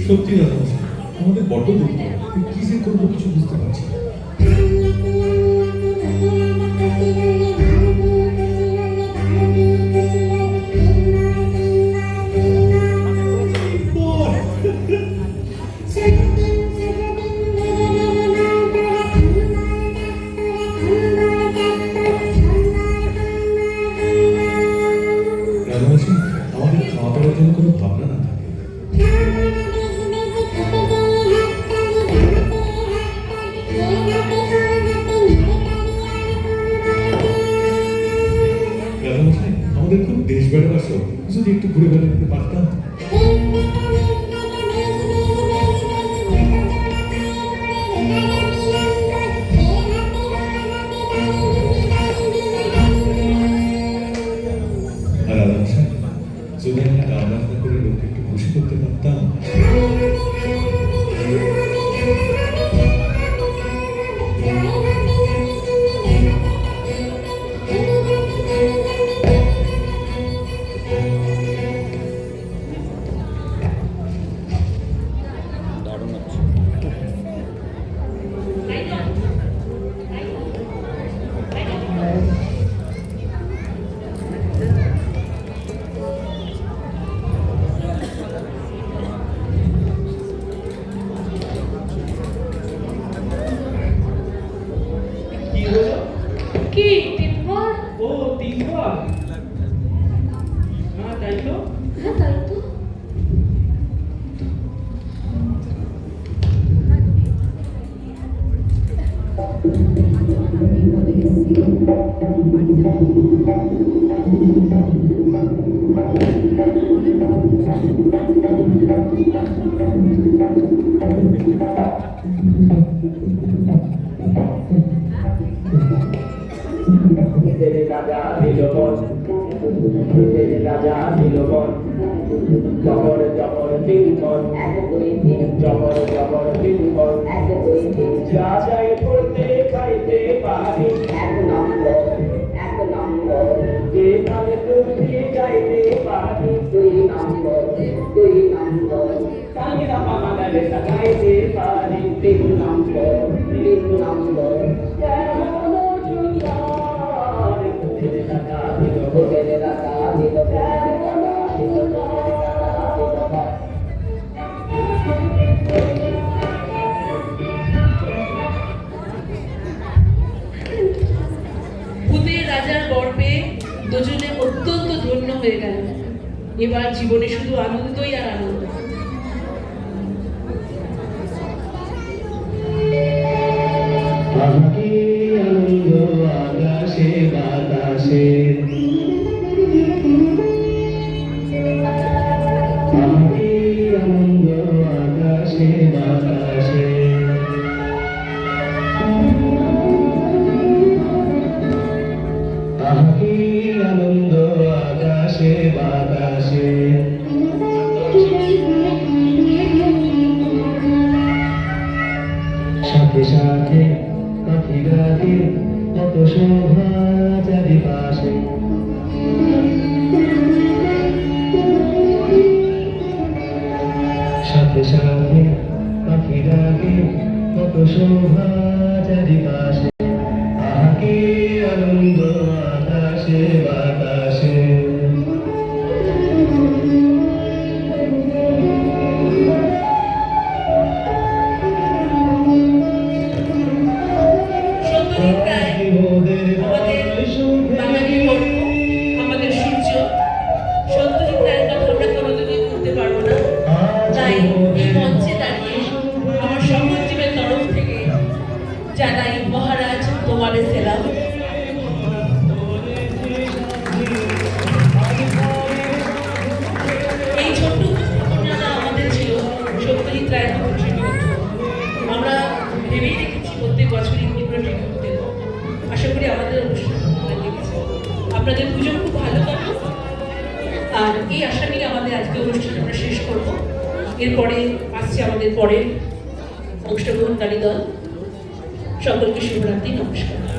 সত্যি দাদা, আমাদের বড্ড দুঃখ, কি যে করবো কিছু বুঝতে পারছি না। রাজামশাই, আমাদের খাওয়া দাওয়ার জন্য কোনো ভাবনা না থাকে। রাজামশাই, আমাদের খুব দেশ বেড়াবার শখ, যদি একটু ঘুরে বেড়াতে পারতাম। আর রাজামশাই, যদি আমরা গান বাজনা করে লোককে একটু খুশি করতে পারতাম। কি তিনবার? ও তিনবার? না তাই তো। হ্যাঁ তাই তো। রাজা দিলবন, রাজা দিলবন, জবর জবর দিলবন, জবর জবর দিলবন, রাজাই করতে খাইতে পারি এক নম্বর, যেখানে তুমি যাইতে পারি দুই নম্বর, কালিরা মামাদের গাইতে পারি তিন নম্বর, ভূতের রাজার বর পেয়ে দুজনে অত্যন্ত ধন্য হয়ে গেল। এবার জীবনে শুধু আনন্দই আর আনন্দ। আকাশে বাতাসে আনন্দ, আকাশে বাতাসে আনন্দ, আকাশে বাতাসে সাথে সাথে পাখি ডাকে কত শোভা চারিপাশে সাথে সাথে পাখি ডাকে কত শোভা চারিপাশে আহাকে আনন্দ, আকাশে বাতাসে সত্যজিৎ রায় আমাদের বাঙালি গর্ব, আমাদের সূর্য। সত্যজিৎ রায়ের কথা আমরা কোনোদিনই ভুলতে পারবো না। তাই এই মঞ্চে দাঁড়িয়ে আমার সকল জীবের তরফ থেকে জানাই মহারাজ তোমারে সেলাম। এই ছোট্ট উপস্থাপনাটা আমাদের ছিল সত্যজিৎ রায়ের মতো ট্রিবিউট। আমরা ভেবেই রেখেছি প্রত্যেক বছরই তীব্র ট্রিবিউট দেব। আশা করি আমাদের অনুষ্ঠান ভালো লেগেছে, আপনাদের পুজো খুব ভালো কাটবে। আর এই আশা নিয়ে আমাদের আজকে অনুষ্ঠান আমরা শেষ করব। এরপরে আসছে আমাদের পরের অংশগ্রহণকারী দল। সকলকে শুভরাত্রি, নমস্কার।